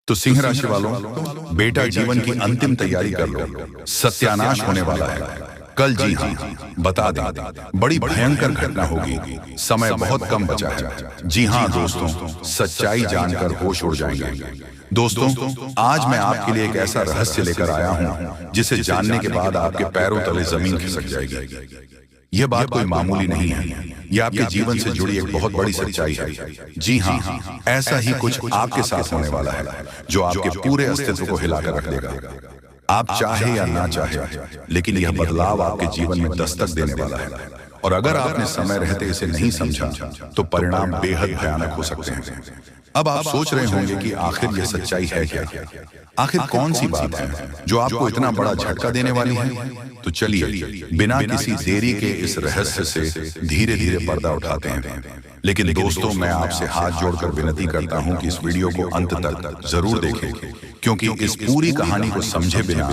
तो सिंह राशि वालों, बेटा जीवन की अंतिम तैयारी कर लो, सत्यानाश होने वाला है कल। जी हाँ, बता दें, बड़ी भयंकर घटना होगी, समय बहुत कम बचा है। जी हाँ दोस्तों, सच्चाई जानकर होश उड़ जाएंगे। दोस्तों, आज मैं आपके लिए एक ऐसा रहस्य लेकर आया हूं जिसे जानने के बाद आपके पैरों तले जमीन खिसक जाएगी। यह बात कोई मामूली नहीं है, यह आपके जीवन से जुड़ी एक बहुत बड़ी सच्चाई है। जी हाँ, ऐसा ही कुछ आपके साथ होने वाला है जो आपके पूरे अस्तित्व को हिलाकर रख देगा। आप चाहे या ना चाहे, लेकिन यह बदलाव आपके जीवन में दस्तक देने वाला है। और अगर आपने समय रहते इसे नहीं समझा तो परिणाम बेहद भयानक हो सकते हैं। अब आप सोच रहे होंगे कि आखिर यह सच्चाई है क्या? आखिर कौन सी बात है जो आपको इतना बड़ा झटका देने वाली है? तो चलिए बिना किसी देरी के इस रहस्य से धीरे धीरे पर्दा उठाते हैं। लेकिन दोस्तों, मैं आपसे हाथ जोड़कर विनती करता हूं कि इस वीडियो को अंत तक जरूर देखें, क्योंकि इस पूरी कहानी को समझे बिना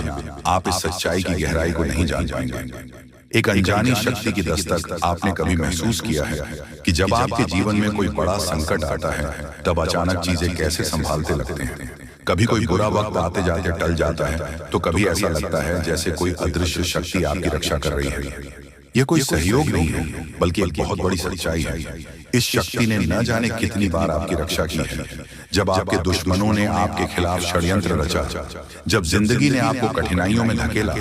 आप इस सच्चाई की गहराई को नहीं जान पाएंगे। एक अनजानी शक्ति की दस्तक आपने कभी महसूस किया है कि जब आपके जीवन में कोई बड़ा संकट आता है तब अचानक चीजें कैसे संभालते लगते हैं। कभी कोई बुरा वक्त आते जाते टल जाता है, तो कभी ऐसा लगता है जैसे कोई अदृश्य शक्ति आपकी रक्षा कर रही है। यह कोई सहयोग नहीं है, बल्कि एक बहुत बड़ी सच्चाई है। इस शक्ति ने न जाने कितनी बार आपकी रक्षा की है। जब आपके दुश्मनों ने आपके खिलाफ षड्यंत्र रचा, जब जिंदगी ने आपको कठिनाइयों में धकेला,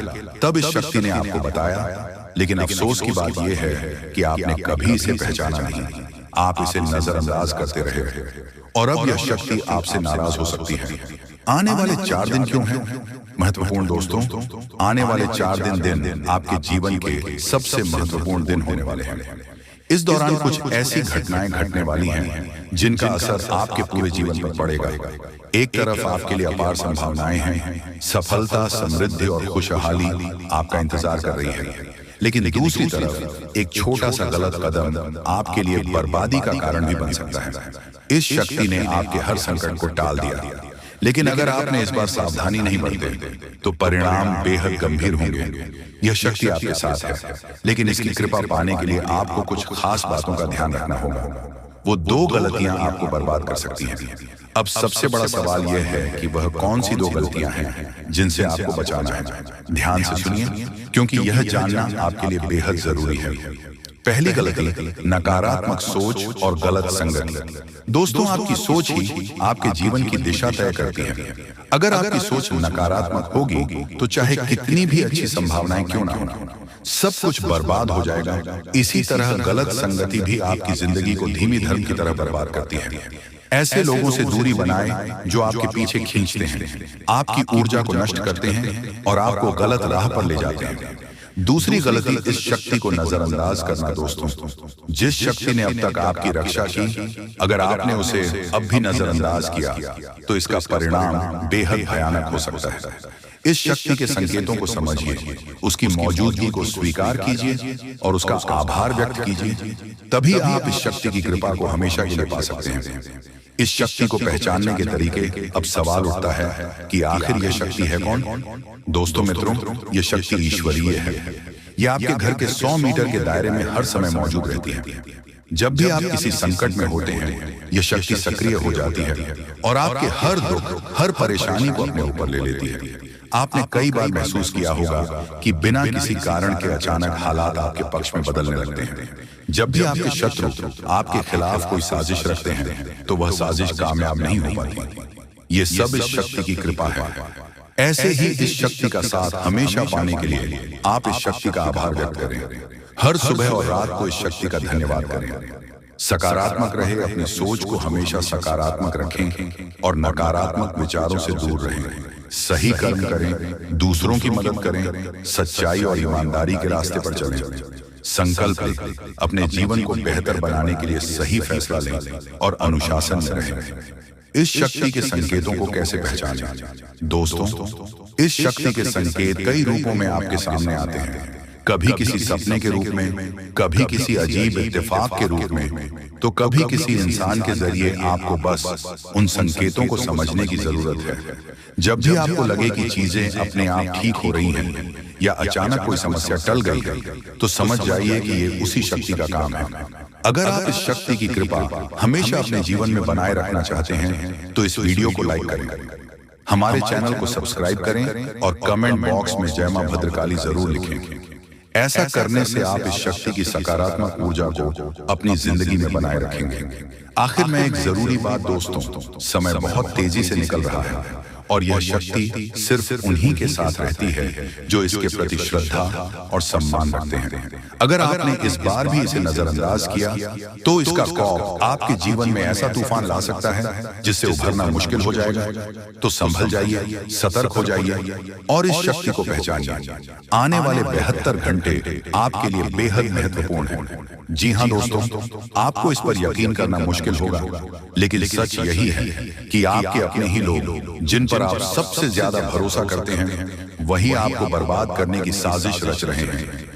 तब इस शक्ति ने आपको बताया। लेकिन अफसोस की बात यह है कि आपने कभी इसे पहचाना नहीं। आप इसे नजरअंदाज करते रहे और अब यह शक्ति आपसे नाराज हो सकती है। आने वाले 4 दिन क्यों हैं महत्वपूर्ण दोस्तों? आने वाले 4 दिन आपके जीवन के सबसे महत्वपूर्ण दिन होने वाले हैं। इस दौरान कुछ ऐसी घटनाएं घटने वाली हैं जिनका असर आपके पूरे जीवन पर पड़ेगा। एक तरफ आपके लिए अपार संभावनाएं हैं, सफलता, समृद्धि और खुशहाली आपका इंतजार कर रही है। लेकिन दूसरी तरफ एक छोटा सा गलत कदम आपके लिए बर्बादी का कारण भी बन सकता है। इस शक्ति ने आपके हर संकट को टाल दिया, लेकिन अगर आपने इस बार सावधानी नहीं बरते तो परिणाम बेहद गंभीर होंगे। यह शक्ति आपके साथ है, लेकिन इसकी कृपा पाने के लिए आपको कुछ खास बातों का ध्यान रखना होगा। वो 2 गलतियां आपको बर्बाद कर सकती हैं। अब सबसे बड़ा सवाल यह है कि वह कौन सी 2 गलतियां हैं जिनसे आपको बचाना है। ध्यान से सुनिए, क्योंकि यह जानना आपके लिए बेहद जरूरी है। पहली गलती, नकारात्मक सोच और गलत संगति। दोस्तों, आपकी सोच ही आपके जीवन की दिशा तय करती है। अगर आपकी सोच नकारात्मक होगी तो चाहे कितनी भी अच्छी संभावनाएं क्यों ना हो, सब कुछ बर्बाद हो जाएगा। इसी तरह गलत संगति भी आपकी जिंदगी को धीमी धर्म की तरह बर्बाद करती है। ऐसे लोगों से दूरी बनाएं जो आपके पीछे खींचते हैं, आपकी ऊर्जा को नष्ट करते हैं और आपको गलत राह पर ले जाते हैं। दूसरी गलती, इस शक्ति को नजरअंदाज करना। दोस्तों, जिस शक्ति ने अब तक आपकी रक्षा की, अगर आपने उसे अब भी नजरअंदाज किया तो इसका परिणाम बेहद भयानक हो सकता है। इस शक्ति के संकेतों को समझिए, उसकी मौजूदगी को स्वीकार कीजिए और उसका आभार व्यक्त कीजिए। तभी आप इस शक्ति की कृपा को हमेशा के लिए पा सकते हैं। इस शक्ति को पहचानने के तरीके। अब सवाल उठता है कि आखिर यह शक्ति है कौन? दोस्तों मित्रों, यह शक्ति ईश्वरीय है। यह आपके घर के 100 मीटर के दायरे में हर समय मौजूद रहती है। जब भी आप किसी संकट में होते हैं, यह शक्ति सक्रिय हो जाती है और आपके हर दुख, हर परेशानी को अपने ऊपर ले लेती है। आपने कई बार महसूस किया होगा कि बिना किसी कारण के अचानक हालात आपके पक्ष में बदलने लगते हैं। जब भी आपके शत्रु आपके खिलाफ कोई साजिश रखते हैं तो वह साजिश कामयाब नहीं हो पाती। ये सब इस शक्ति की कृपा है। ऐसे ही इस शक्ति का साथ हमेशा पाने के लिए आप इस शक्ति का आभार व्यक्त करें। हर सुबह और रात को इस शक्ति का धन्यवाद करें। सकारात्मक रहे, अपनी सोच को हमेशा सकारात्मक रखें और नकारात्मक विचारों से दूर रहें। सही कर्म करें, दूसरों की मदद करें, सच्चाई और ईमानदारी के रास्ते पर चलें। संकल्प लें, अपने जीवन को बेहतर बनाने के लिए सही फैसला लें और अनुशासन में रहें। इस शक्ति के संकेतों को कैसे पहचानें? दोस्तों, इस शक्ति के संकेत कई रूपों में आपके सामने आते हैं। कभी किसी सपने के रूप में, कभी किसी अजीब इत्तेफाक के रूप में, तो कभी किसी इंसान के जरिए आपको बस उन संकेतों को समझने की जरूरत है। जब भी आपको लगे कि चीजें अपने आप ठीक हो रही हैं या अचानक कोई समस्या टल गई है, तो समझ जाइए कि ये उसी शक्ति का काम है। अगर आप इस शक्ति की कृपा हमेशा अपने जीवन में बनाए रखना चाहते हैं तो इस वीडियो को लाइक करें, हमारे चैनल को सब्सक्राइब करें और कमेंट बॉक्स में जय मां भद्रकाली जरूर लिखें। ऐसा करने से आप इस शक्ति की सकारात्मक ऊर्जा को अपनी जिंदगी में बनाए रखेंगे। आखिर में एक जरूरी बात दोस्तों, समय बहुत तेजी से निकल रहा है और यह शक्ति सिर्फ उन्हीं के साथ रहती है जो इसके प्रति श्रद्धा और सम्मान रखते हैं। अगर आपने इस बार भी इसे नजरअंदाज किया तो इसका खौफ आपके जीवन में ऐसा तूफान ला सकता है जिससे उभरना मुश्किल हो जाएगा। तो संभल जाइए, सतर्क हो जाइए और इस शक्ति को पहचानिए। आने वाले 72 घंटे आपके लिए बेहद महत्वपूर्ण हैं। जी हाँ दोस्तों, आपको इस पर यकीन करना मुश्किल होगा, लेकिन सच यही है कि आपके अपने ही लोग जिन पर आप सबसे ज्यादा भरोसा करते हैं वही आपको बर्बाद करने की साजिश रच रहे हैं।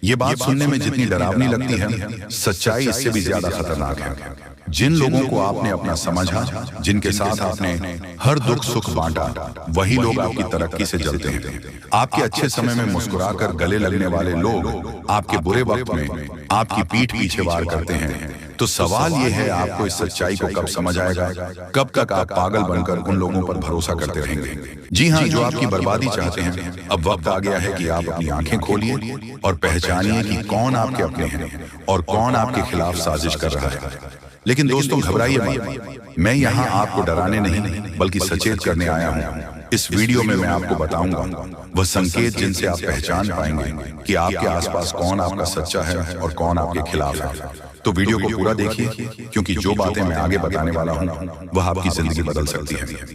ये बात सुनने में जितनी डरावनी लगती है, सच्चाई इससे भी ज्यादा खतरनाक है। जिन लोगों को आपने अपना समझा, जिनके साथ आपने हर दुख सुख बांटा, वही लोग आपकी तरक्की से जलते हैं। आपके अच्छे समय में मुस्कुराकर गले लगने वाले लोग आपके बुरे वक्त में आपकी पीठ पीछे वार करते हैं। तो सवाल यह है, आपको इस सच्चाई को कब समझ आएगा? कब तक आप पागल बनकर उन लोगों पर भरोसा करते रहेंगे? जी हाँ, जो आपकी बर्बादी चाहते हैं, अब वक्त आ गया है कि आप अपनी आंखें खोलिए और पहचानिए कि कौन आपके अपने हैं और कौन आपके खिलाफ साजिश कर रहा है। लेकिन दोस्तों घबराइए मत, मैं यहाँ आपको डराने नहीं बल्कि सचेत करने आया हूँ। इस वीडियो में मैं आपको बताऊंगा वह संकेत जिनसे आप पहचान पाएंगे कि आपके आसपास कौन आपका सच्चा है और कौन आपके खिलाफ है। तो वीडियो को पूरा देखिए, क्योंकि जो बातें मैं आगे बताने वाला हूँ वह आपकी जिंदगी बदल सकती है।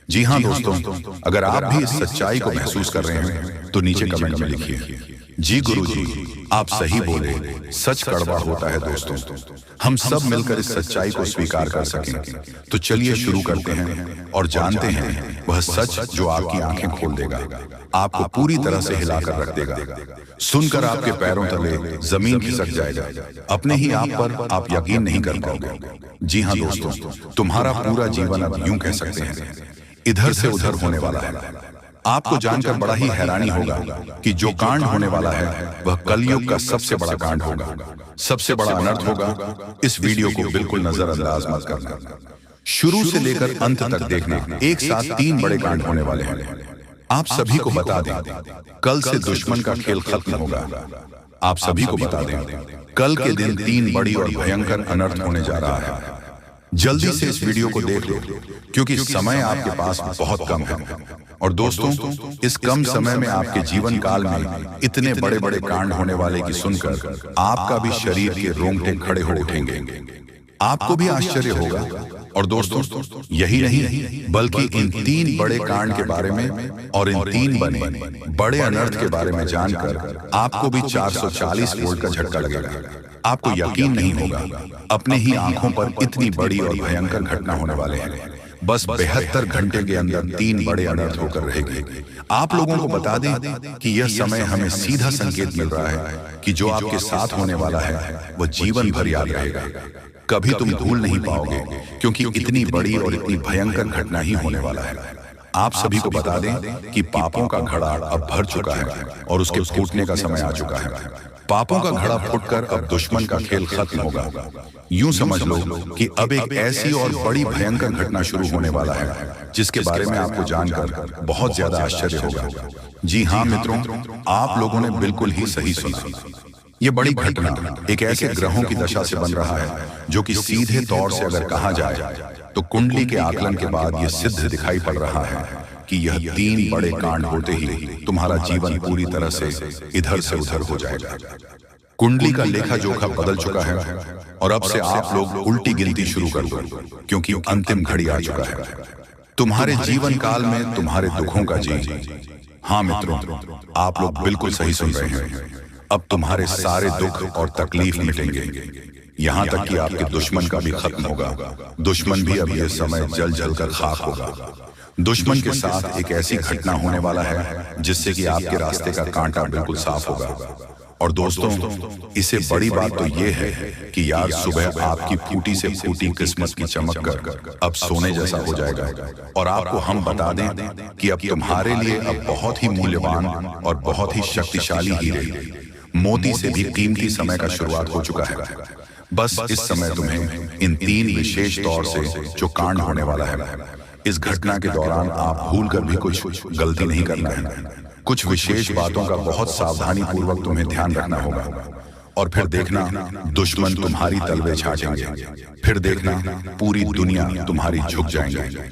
जी हाँ दोस्तों, अगर आप भी इस सच्चाई को महसूस कर रहे हैं तो नीचे कमेंट में लिखिए, जी गुरुजी आप सही बोले, सच कड़वा होता है। दोस्तों हम सब मिलकर इस सच्चाई को स्वीकार कर सकें। तो चलिए शुरू करते हैं और जानते हैं वह सच जो आपकी आंखें खोल देगा, आपको पूरी तरह से हिलाकर रख देगा। सुनकर आपके पैरों तले जमीन खिसक जाएगा, अपने ही आप पर आप यकीन नहीं कर पाओगे। जी हाँ दोस्तों, तुम्हारा पूरा जीवन अब यूं कह सकते हैं इधर से उधर होने वाला है। आपको जानकर बड़ा ही हैरानी होगा कि जो कांड होने वाला है वह कलयुग का सबसे बड़ा कांड होगा, सबसे बड़ा अनर्थ होगा। इस वीडियो को बिल्कुल नजरअंदाज मत करना, शुरू से लेकर अंत तक देखना। एक साथ 3 बड़े कांड होने वाले हैं। आप सभी को बता दें, कल से दुश्मन का खेल खत्म होगा। आप सभी को बता दें, कल के दिन 3 बड़ी और भयंकर अनर्थ होने जा रहा है। जल्दी से इस वीडियो को देख लो, क्योंकि समय आपके पास बहुत कम है। और दोस्तों इस कम समय में आपके जीवन काल में इतने बड़े बड़े कांड होने वाले की सुनकर आपका भी शरीर के रोंगटे खड़े हो उठेंगे। आपको भी आश्चर्य होगा। और दोस्तों यही नहीं बल्कि इन 3 बड़े कांड के बारे में और इन 3 बने बड़े अनर्थ के बारे में जानकर आपको भी 440 वोल्ट का झटका लगेगा। आपको यकीन नहीं होगा, अपने ही आंखों पर इतनी बड़ी और भयंकर घटना होने वाले हैं। बस 72 घंटे के अंदर 3 बड़े अनर्थ होकर रहेंगे। आप लोगों को बता दें कि यह समय हमें सीधा संकेत मिल रहा है कि जो आपके साथ होने वाला है वह जीवन भर याद रहेगा, कभी तुम भूल नहीं पाओगे, क्योंकि इतनी बड़ी और इतनी भयंकर घटना ही होने वाला है। आप सभी को बता दें कि पापों का घड़ा अब भर चुका है और उसके फूटने का समय आ चुका है। पापों का घड़ा फूटकर अब दुश्मन का खेल खत्म होगा। यूं समझ लो कि अब एक ऐसी और बड़ी भयंकर घटना शुरू होने वाला है जिसके बारे में आपको जानकर बहुत ज्यादा आश्चर्य होगा। जी हाँ मित्रों, आप लोगों ने बिल्कुल ही सही सुना। ये बड़ी घटना एक ऐसे ग्रहों की दशा से बन रहा है जो कि सीधे तौर से अगर कहा जाए तो कुंडली के आकलन के बाद यह सिद्ध दिखाई पड़ रहा है कि यह 3 बड़े कांड होते ही तुम्हारा जीवन पूरी तरह से इधर से उधर हो जाएगा। कुंडली का लेखा जोखा बदल चुका है और अब से आप लोग उल्टी गिनती शुरू कर दो, क्योंकि अंतिम घड़ी आ चुका है। तुम्हारे जीवन काल में तुम्हारे दुखों का जी, हाँ मित्रों आप लोग बिल्कुल सही सुन रहे हैं, अब तुम्हारे सारे दुख और तकलीफ मिटेंगे। यहाँ तक कि आपके दुश्मन का भी खत्म होगा। दुश्मन भी अब यह समय जल जल कर खाक होगा। दुश्मन के साथ एक ऐसी घटना होने वाला है जिससे कि आपके रास्ते का कांटा बिल्कुल साफ होगा। और दोस्तों, इससे बड़ी बात तो ये है कि यार सुबह आपकी फूटी से फूटी किस्मत की चमक कर अब सोने जैसा हो जाएगा। और आपको हम बता दें कि अब तुम्हारे लिए अब बहुत ही मूल्यवान और बहुत ही शक्तिशाली हीरे, मोती से भी कीमती समय का शुरुआत हो चुका है। बस इस समय तुम्हें इन 3 विशेष तौर से जो कांड होने वाला है, इस घटना के दौरान आप भूल कर भी कुछ गलती नहीं करना है। कुछ विशेष बातों का बहुत सावधानी पूर्वक तुम्हें ध्यान रखना होगा। और फिर देखना दुश्मन तुम्हारी तलवे छाटेंगे। फिर देखना पूरी दुनिया तुम्हारी झुक जाएंगे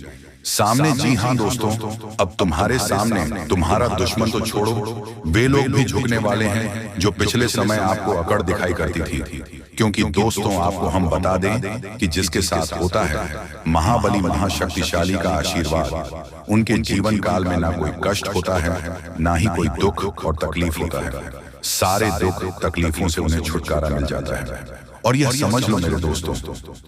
सामने। जी हाँ दोस्तों, अब तुम्हारे सामने तुम्हारा दुश्मन तो छोड़ो, वे लोग भी झुकने वाले हैं जो पिछले समय आपको अकड़ दिखाई करती थी। क्योंकि दोस्तों, आपको हम बता दें कि जिसके साथ होता है महाबली महाशक्तिशाली का आशीर्वाद, उनके जीवन काल में ना कोई कष्ट होता है, ना ही कोई दुख और तकलीफ होता है। सारे दुख तकलीफों से उन्हें छुटकारा मिल जाता है। और यह समझ लो मेरे दोस्तों,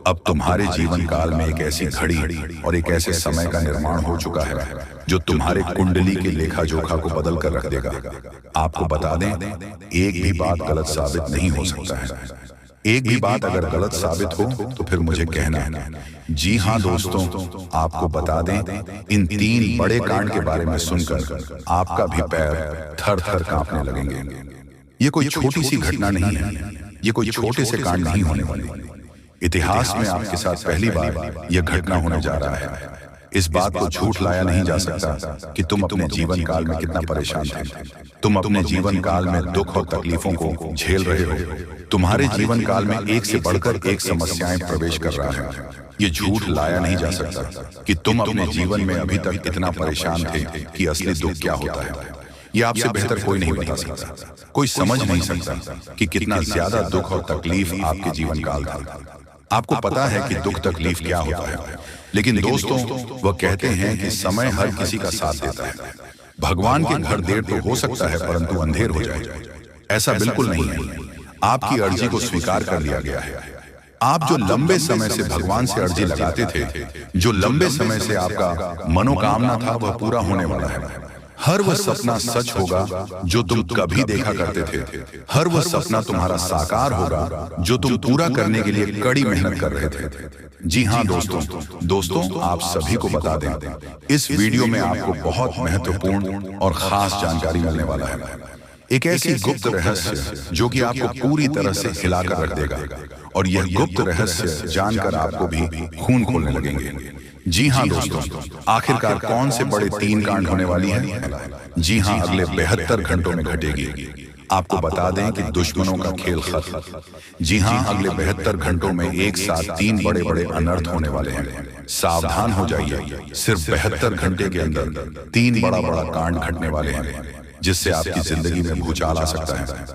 अब तुम्हारे जीवन काल में एक ऐसी घड़ी और एक ऐसे समय का निर्माण हो चुका है जो तुम्हारे कुंडली के लेखा जोखा को बदल कर रख देगा। आपको बता दें, एक भी बात गलत साबित नहीं हो सकता है। एक भी बात अगर गलत साबित हो तो फिर मुझे कहना है। जी हाँ दोस्तों, आपको बता दें, इन 3 बड़े कांड के बारे में सुनकर आपका भी पैर थर थर कांपने लगेंगे। ये कोई छोटी सी घटना नहीं है, ये कोई छोटे से कांड नहीं होने वाले। इतिहास में आपके साथ पहली बार यह घटना होने जा रहा है। इस बात को झूठ लाया नहीं जा सकता कि तुम अपने जीवन काल में कितना परेशान थे। तुम अपने जीवन काल में दुख और तकलीफों को झेल रहे हो। तुम्हारे जीवन काल में एक से बढ़कर एक समस्याएं प्रवेश कर रहा है। ये झूठ लाया नहीं जा सकता कि तुम अपने जीवन में अभी तक इतना परेशान थे कि असली दुख क्या होता है। ये आपसे बेहतर कोई नहीं बता सकता। कोई समझ नहीं सकता कि कितना ज्यादा दुख और तकलीफ आपके जीवन काल था। आपको पता है कि दुख तकलीफ क्या होता है, लेकिन दोस्तों, वह कहते हैं कि समय हर किसी का साथ देता है। भगवान के घर देर तो हो सकता है, परंतु अंधेर हो जाए, ऐसा बिल्कुल नहीं है। आपकी अर्जी को स्वीकार कर लिया गया है। आप जो लंबे समय से भगवान से अर्जी लगाते थे, जो लंबे समय से आपका मनोकामना था, वह पूरा होने वाला है। हर वह सपना सच होगा जो तुम कभी देखा करते थे। हर वह सपना तुम्हारा साकार होगा जो तुम पूरा करने के लिए कड़ी मेहनत कर रहे थे। जी हाँ दोस्तों, आप सभी को बता दें, इस वीडियो में आपको बहुत महत्वपूर्ण और खास जानकारी मिलने वाला है। एक ऐसी गुप्त रहस्य जो कि आपको पूरी तरह से हिलाकर रख देगा। और यह गुप्त रहस्य जानकर आपको भी खून खोलने लगेंगे। जी हाँ दोस्तों, आखिरकार कौन से बड़े 3 कांड होने वाली है? जी हाँ, अगले 72 घंटों में घटेगी। आपको बता दें कि दुश्मनों का खेल खत्म। जी हाँ, अगले 72 घंटों में एक साथ 3 बड़े बड़े अनर्थ होने वाले हैं। सावधान हो जाइए, सिर्फ 72 घंटे के अंदर 3 बड़ा बड़ा कांड घटने वाले हैं, जिससे आपकी जिंदगी में भूचाल आ सकता है।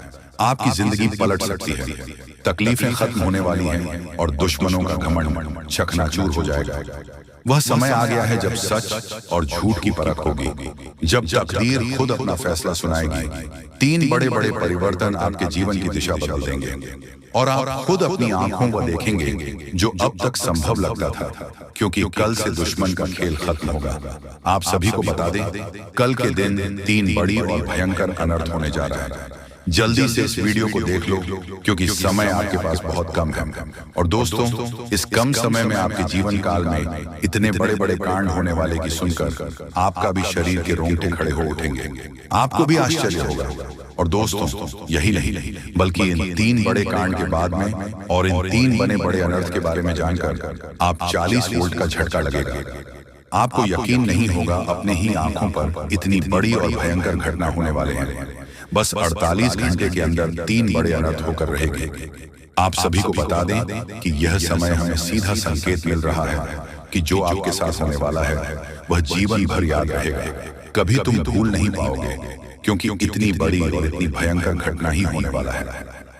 आपकी जिंदगी पलट सकती है, तकलीफें खत्म होने वाली हैं और दुश्मनों का घमंड चकनाचूर हो जाएगा। वह समय आ गया है जब सच और झूठ की परख होगी, जब तकदीर खुद अपना फैसला सुनाएगी। 3 बड़े बड़े परिवर्तन आपके जीवन की दिशा बदल देंगे और आप खुद अपनी आंखों को देखेंगे जो अब तक संभव लगता था, क्योंकि कल से दुश्मन का खेल खत्म होगा। आप सभी को बता दें, कल के दिन 3 बड़ी और भयंकर अनर्थ होने जा रहा है। जल्दी से इस वीडियो को देख लो, क्योंकि समय आपके पास बहुत कम है। और दोस्तों, इस कम समय में आपके जीवन काल में इतने बड़े बड़े कांड होने वाले की सुनकर आपका भी शरीर के रोंगटे खड़े हो उठेंगे। आपको भी आश्चर्य होगा। और दोस्तों, यही नहीं बल्कि इन 3 बड़े कांड के बाद में और इन 3 बने बड़े अनर्थ के बारे में जानकर आप 40 वोल्ट का झटका लगेगा। आपको यकीन नहीं होगा, अपने ही आंखों पर इतनी बड़ी और भयंकर घटना होने वाले हैं। बस 48 घंटे के अंदर 3 बड़े अनर्थ होकर रहेंगे। आप सभी को बता दें कि यह समय हमें सीधा संकेत मिल रहा है कि जो आपके साथ होने वाला है वह जीवन भर याद रहेगा। कभी तुम भूल नहीं पाओगे, क्योंकि इतनी बड़ी और इतनी भयंकर घटना ही होने वाला है।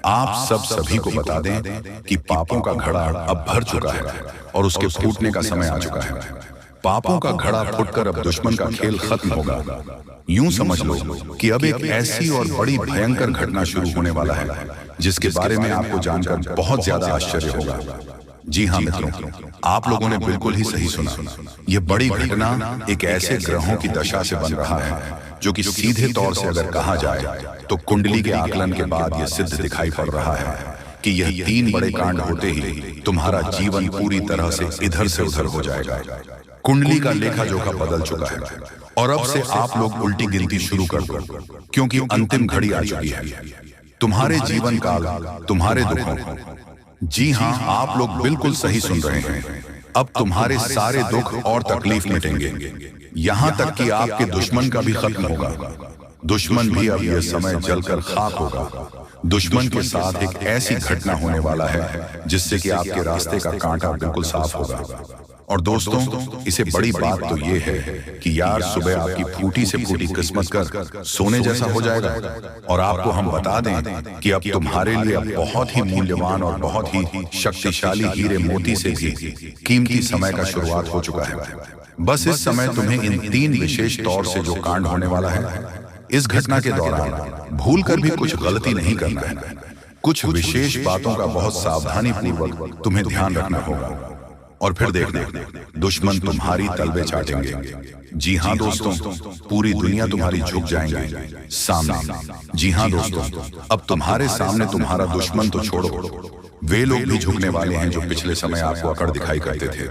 आप सभी को बता दें कि पापों का घड़ा अब भर चुका है और उसके फूटने का समय आ चुका है। पापों का घड़ा फूटकर अब दुश्मन का खेल खत्म होगा। यूं समझ लो कि अब एक ऐसी और बड़ी भयंकर घटना शुरू होने वाला है जिसके बारे में आपको जानकर बहुत ज्यादा आश्चर्य होगा। जी हाँ मित्रों, आप लोगों ने बिल्कुल ही सही सुना। यह बड़ी घटना एक ऐसे ग्रहों की दशा से बन रहा है जो कि सीधे तौर से अगर कहा जाए तो कुंडली के आकलन के बाद यह सिद्ध दिखाई पड़ रहा है कि यह 3 बड़े कांड होते ही तुम्हारा जीवन पूरी तरह से इधर से उधर हो जाएगा। कुंडली का लेखा जोखा बदल चुका है और अब से आप लोग उल्टी गिनती शुरू कर दो, क्योंकि अंतिम घड़ी आ चुकी है। तुम्हारे जीवन काल, तुम्हारे दुखों, जी हां, आप लोग बिल्कुल सही सुन रहे हैं, अब तुम्हारे सारे दुख और तकलीफ मिटेंगे, यहां तक कि आपके दुश्मन का भी खत्म होगा। दुश्मन भी अब यह समय जलकर खाक होगा। दुश्मन के साथ एक ऐसी घटना होने वाला है जिससे कि आपके रास्ते का कांटा बिल्कुल साफ होगा। और दोस्तों, इसे बड़ी बात तो ये है कि यार सुबह आपकी फूटी से फूटी किस्मत कर सोने जैसा हो जाएगा। और आपको हम बता दें कि अब तुम्हारे लिए बहुत ही मूल्यवान और बहुत ही शक्तिशाली हीरे मोती से भी कीमती समय का शुरुआत हो चुका है। बस इस समय तुम्हें इन 3 विशेष तौर से जो कांड होने वाला है, इस घटना के दौरान भूल कर भी कुछ गलती नहीं करना है। कुछ विशेष बातों का बहुत सावधानी पूर्वक तुम्हें ध्यान रखना होगा। और फिर देखना, दुश्मन तुम्हारी तलवे चाटेंगे। जी हां दोस्तों, पूरी दुनिया तुम्हारी झुक जाएंगे सामने। जी हां दोस्तों, अब तुम्हारे सामने तुम्हारा दुश्मन तो छोड़ो, वे लोग भी झुकने वाले हैं जो पिछले समय आपको अकड़ दिखाई करते थे।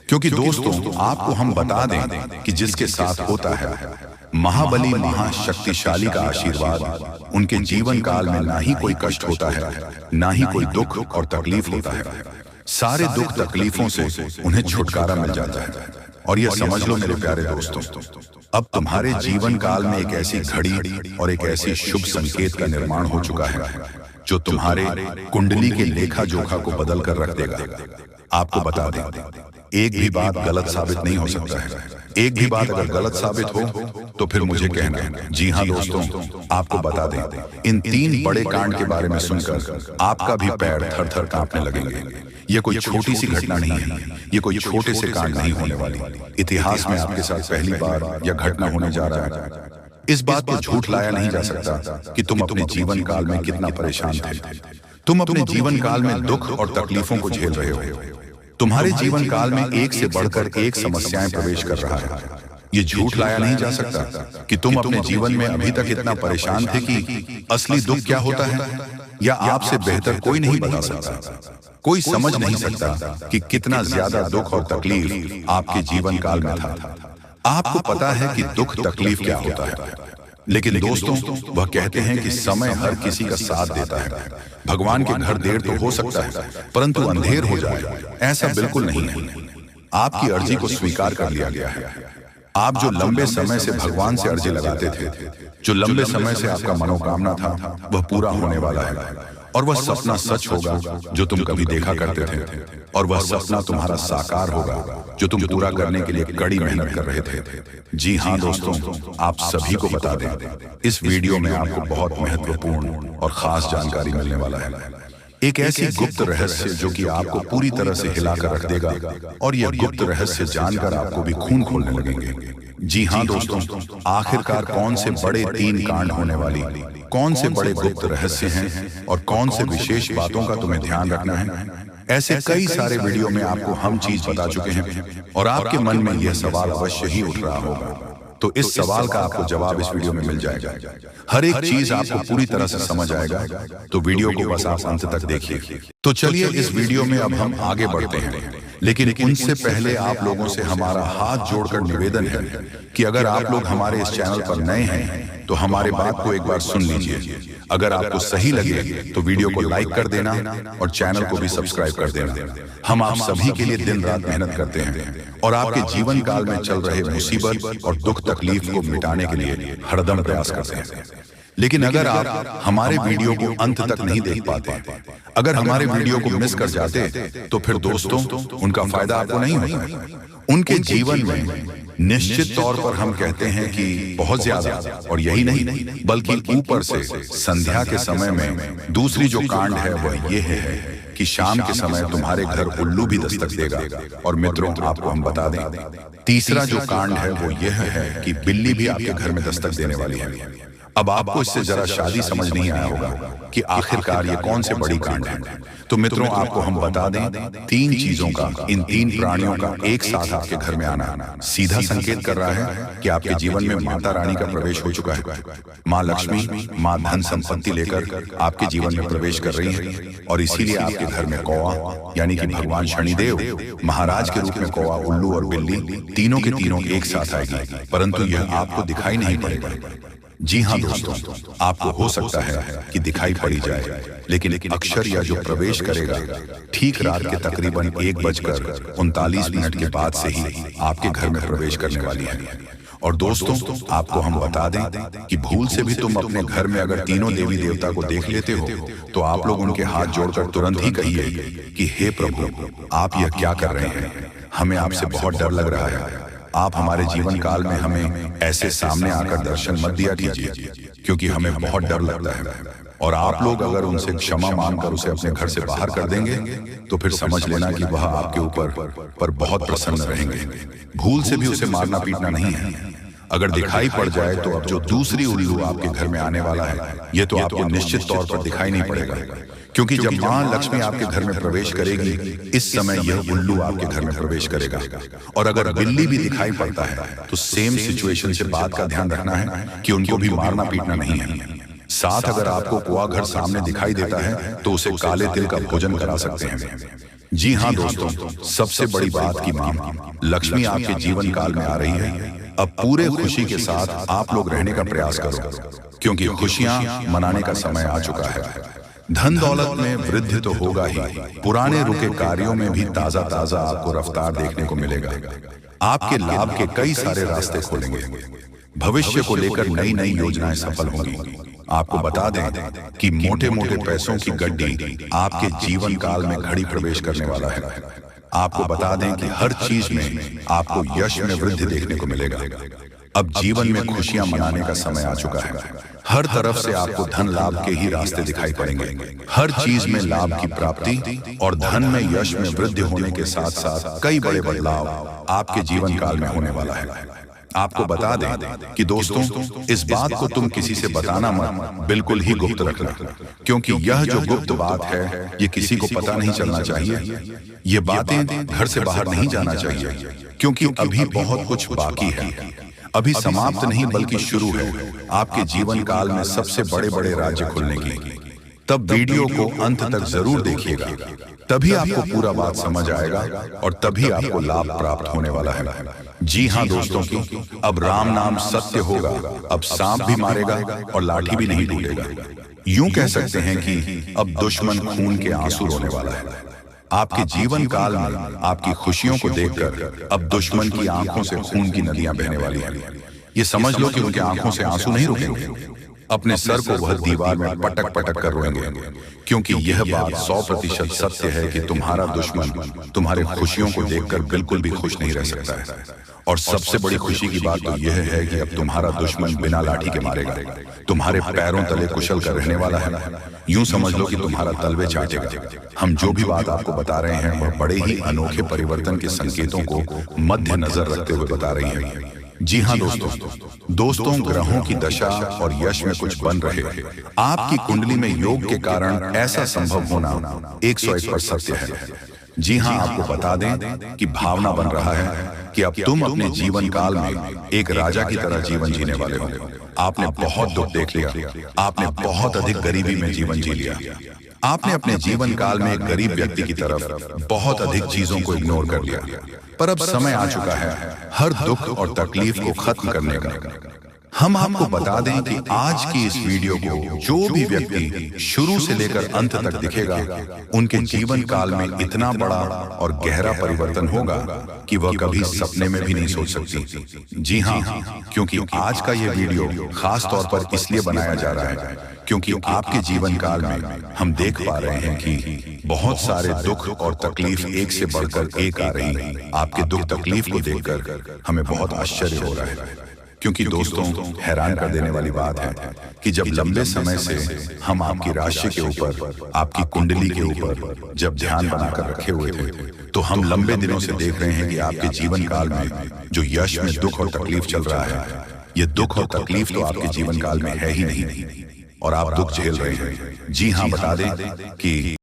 क्योंकि दोस्तों, आपको हम बता दें कि जिसके साथ होता है महाबली महाशक्तिशाली का आशीर्वाद, उनके जीवन काल में ना ही कोई कष्ट होता है, ना ही कोई दुख और तकलीफ होता है। सारे दुख तकलीफों से उन्हें छुटकारा मिल जाता है। और यह समझ लो मेरे प्यारे दोस्तों, अब तुम्हारे जीवन काल में एक ऐसी घड़ी और एक ऐसी शुभ संकेत का निर्माण हो चुका है जो तुम्हारे कुंडली के लेखा जोखा को बदल कर रख देगा। आपको बता दें, एक भी बात गलत साबित नहीं हो सकता है। एक भी बात अगर गलत साबित हो तो फिर मुझे कहना। जी हां दोस्तों, आपको बता दें, इन 3 बड़े कांड के बारे में सुनकर आपका भी पैर थर थर कांपने लगेंगे। ये कोई छोटी सी घटना नहीं है, ये कोई छोटे से कांड नहीं होने वाली। इतिहास में आपके साथ पहली बार यह घटना होने जा रहा है। इस बात को झूठ लाया नहीं जा सकता कि तुम अपने जीवन काल में कितना परेशान थे। तुम अपने जीवन काल में दुख और तकलीफों को झेल रहे हो। तुम्हारे जीवन काल में एक से बढ़कर एक समस्याएं प्रवेश कर रहा है। ये झूठ लाया नहीं जा सकता कि तुम अपने जीवन में अभी तक इतना परेशान थे कि असली दुख क्या होता है, या आपसे बेहतर कोई नहीं बता सकता। कोई समझ नहीं सकता कि कितना ज्यादा दुख और तकलीफ आपके जीवन काल में था। आपको पता है कि दुख तकलीफ क्या होता है, लेकिन दोस्तों, वह कहते हैं कि समय हर किसी का साथ देता है। भगवान के घर देर तो हो सकता है, परंतु अंधेर हो जाए ऐसा बिल्कुल नहीं है। आपकी अर्जी को स्वीकार कर लिया गया है। आप जो लंबे समय से भगवान से अर्जी लगाते थे, जो लंबे समय से आपका मनोकामना था, वह पूरा होने वाला है। और वह सपना सच होगा जो तुम कभी देखा करते थे, और वह सपना तुम्हारा साकार होगा जो तुम पूरा करने के लिए कड़ी मेहनत कर रहे थे। जी हाँ दोस्तों, आप सभी को बता दें, इस वीडियो में आपको बहुत महत्वपूर्ण और खास जानकारी मिलने वाला है। एक ऐसी गुप्त रहस्य जो कि आपको पूरी तरह से हिलाकर रख देगा, और यह गुप्त रहस्य जानकर आपको भी खून खोलने लगेंगे। जी हाँ दोस्तों, आखिरकार कौन से बड़े 3 कांड होने वाली, कौन से बड़े गुप्त रहस्य हैं और कौन से विशेष बातों का तुम्हें ध्यान रखना है, ऐसे कई सारे वीडियो में आपको हम चीज बता चुके हैं। और आपके मन में यह सवाल अवश्य ही उठ रहा होगा, तो इस सवाल का आपको जवाब इस वीडियो में मिल जाएगा। हर एक चीज आपको पूरी तरह से समझ आएगा, तो वीडियो को बस आप अंत तक देखिए। तो चलिए इस वीडियो में अब हम आगे बढ़ते हैं, लेकिन उनसे पहले आप लोगों से हमारा हाथ जोड़कर निवेदन है कि अगर आप लोग हमारे इस चैनल पर नए हैं तो हमारे बात को एक बार सुन लीजिए। अगर आपको सही लगे तो वीडियो को लाइक कर देना और चैनल को भी सब्सक्राइब कर देना। हम आप सभी के लिए दिन रात मेहनत करते हैं और आपके जीवन काल में चल रहे मुसीबत और दुख तकलीफ को मिटाने के लिए हरदम प्रयास करते हैं। लेकिन अगर आप हमारे वीडियो को अंत तक नहीं देख पाते, अगर हमारे वीडियो को मिस कर जाते, तो फिर दोस्तों उनका फायदा आपको नहीं होता। उनके जीवन में निश्चित तौर पर हम कहते हैं कि बहुत ज्यादा, और यही नहीं बल्कि ऊपर से संध्या के समय में दूसरी जो कांड है वह ये है कि शाम के समय तुम्हारे घर उल्लू भी दस्तक देगा। और मित्रों, आपको हम बता दें, तीसरा जो कांड है वो यह है कि बिल्ली भी आपके घर में दस्तक देने वाली है। अब आपको इससे जरा शादी समझ नहीं आया होगा कि आखिरकार ये कौन से बड़ी कांड है। तो मित्रों, आपको हम बता दें, 3 चीजों का, इन 3 प्राणियों का एक साथ आपके घर में आना सीधा संकेत कर रहा है कि आपके जीवन में माता रानी का प्रवेश हो चुका है। माँ लक्ष्मी, माँ धन संपत्ति लेकर आपके जीवन में प्रवेश कर रही है, और इसीलिए आपके घर में कौवा यानी कि भगवान शनिदेव महाराज के रूप में कौवा, उल्लू और बिल्ली तीनों के तीनों एक साथ आएगी, परंतु यह आपको दिखाई नहीं पड़ेगा। जी हाँ दोस्तों, आपको हो सकता है कि दिखाई पड़ी जाए, लेकिन अक्षर या जो प्रवेश करेगा ठीक रात के तकरीबन 1:39 के बाद से ही आपके घर में प्रवेश करने वाली है। और दोस्तों, आपको हम बता दें कि भूल से भी तुम अपने घर में अगर तीनों देवी देवता को देख लेते हो तो आप लोग उनके हाथ जोड़कर तुरंत ही कहिए कि हे प्रभु, आप यह क्या कर रहे हैं? हमें आपसे बहुत डर लग रहा है। आप हमारे जीवन काल में हमें ऐसे सामने आकर दर्शन मत दिया कीजिए, क्योंकि हमें बहुत डर लगता है। और आप लोग अगर उनसे क्षमा मांगकर उसे अपने घर से बाहर कर देंगे तो फिर समझ लेना कि वह आपके ऊपर बहुत प्रसन्न रहेंगे। भूल से भी उसे मारना पीटना नहीं है। अगर दिखाई पड़ जाए तो अब जो दूसरी उल्लू आपके घर में आने वाला है, ये तो आपको निश्चित तौर पर दिखाई नहीं पड़ेगा, क्योंकि जब माँ लक्ष्मी आपके घर में प्रवेश करेगी, इस समय यह उल्लू आपके घर में प्रवेश करेगा। और अगर बिल्ली भी दिखाई पड़ता है तो सेम सिचुएशन से बात का ध्यान रखना है कि उनको भी मारना पीटना नहीं है। साथ अगर आपको कुआ घर सामने दिखाई देता है तो उसे काले तिल का भोजन करा सकते हैं। जी हाँ दोस्तों, सबसे बड़ी बात की माँ लक्ष्मी आपके जीवन काल में आ रही है। अब पूरे खुशी के साथ आप लोग रहने का प्रयास करो, क्योंकि खुशियां मनाने का समय आ चुका है। धन दौलत में वृद्धि तो होगा ही, पुराने रुके कार्यों में भी ताजा ताजा आपको रफ्तार देखने को मिलेगा। आपके लाभ के कई सारे रास्ते खोलेंगे। भविष्य को लेकर नई नई योजनाएं सफल होंगी। आपको बता दें कि मोटे मोटे पैसों की गड्डी आपके जीवन काल में घड़ी प्रवेश करने वाला है। आपको बता दें कि हर चीज में आपको यश में वृद्धि देखने को मिलेगा। अब जीवन में खुशियां मनाने का समय आ चुका है। हर तरफ से आपको धन लाभ के ही रास्ते दिखाई पड़ेंगे। हर चीज में लाभ की प्राप्ति और धन में यश में वृद्धि होने के साथ साथ कई बड़े बदलाव आपके जीवन काल में होने वाला है। आपको बता दें कि दोस्तों, इस बात को तुम किसी से बताना मत, बिल्कुल ही गुप्त रखना, क्योंकि यह जो गुप्त बात है ये किसी को पता नहीं चलना चाहिए। ये बातें घर से बाहर नहीं जाना चाहिए, क्योंकि अभी बहुत कुछ बाकी है। अभी समाप्त नहीं बल्कि शुरू है आपके जीवन काल में सबसे बड़े बड़े राज्य खुलने की। तब वीडियो को अंत तक जरूर देखिएगा, तभी आपको पूरा बात समझ आएगा और तभी आपको लाभ प्राप्त होने वाला है। जी हाँ दोस्तों की, अब राम नाम सत्य होगा। अब सांप भी मारेगा और लाठी भी नहीं टूटेगा। यूं कह सकते हैं कि अब दुश्मन खून के आंसू रोने वाला है। आपके जीवन काल में आपकी खुशियों को देखकर अब दुश्मन की आंखों से खून की नदियां बहने वाली हैं। ये समझ लो कि उनके आंखों से आंसू नहीं रुकेंगे। अपने सर को वह दीवार में पटक पटक कर रोएंगे, क्योंकि यह बात 100% सत्य है कि तुम्हारा दुश्मन तुम्हारे खुशियों को देखकर बिल्कुल भी खुश नहीं रह सकता है। और सबसे बड़ी खुशी की बात तो यह है कि अब तुम्हारा दुश्मन बिना लाठी के मारेगा, तुम्हारे पैरों तले कुशल कर रहने वाला है। यूं समझ लो कि तुम्हारा तलवे चाटेगा। हम जो भी बात आपको बता रहे हैं वह बड़े ही अनोखे परिवर्तन के संकेतों को मद्देनजर रखते हुए बता रही है। जी हाँ दोस्तों, ग्रहों की दशा और यश में कुछ बन रहे हैं। आपकी कुंडली में योग के कारण ऐसा संभव होना 101% सत्य है। जी हाँ, आपको बता दें कि भावना बन रहा है कि अब तुम अपने जीवन काल में एक राजा की तरह जीवन जीने वाले हो। आपने बहुत दुख देख लिया, आपने बहुत अधिक गरीबी में जीवन जी लिया, आपने अपने जीवन काल में एक गरीब व्यक्ति की तरफ बहुत अधिक चीजों को इग्नोर कर लिया। पर अब समय आ चुका है हर दुख और तकलीफ को खत्म करने का। हम आपको बता दें कि आज की इस वीडियो को जो भी व्यक्ति शुरू से लेकर अंत तक दिखेगा, उनके जीवन काल में इतना बड़ा और गहरा परिवर्तन होगा कि वह कभी सपने में भी नहीं सोच सकती। जी हाँ, क्योंकि आज का यह वीडियो खास तौर पर इसलिए बनाया जा रहा है क्योंकि आपके जीवन काल में हम देख पा रहे हैं कि बहुत सारे दुख और तकलीफ एक से बढ़कर एक आ रही है। आपके दुख तकलीफ को देखकर हमें बहुत आश्चर्य हो रहा है, क्योंकि दोस्तों, हैरान कर देने वाली बात है कि जब लंबे समय से हम आपकी राशि के ऊपर, आपकी कुंडली के ऊपर जब ध्यान बनाकर रखे हुए थे, तो हम लंबे दिनों से देख रहे हैं कि आपके जीवन काल में जो यश में दुख और तकलीफ चल रहा है ये दुख और तकलीफ तो आपके जीवन काल में है ही नहीं, और आप दुख झेल रहे हैं। जी हाँ, बता दें कि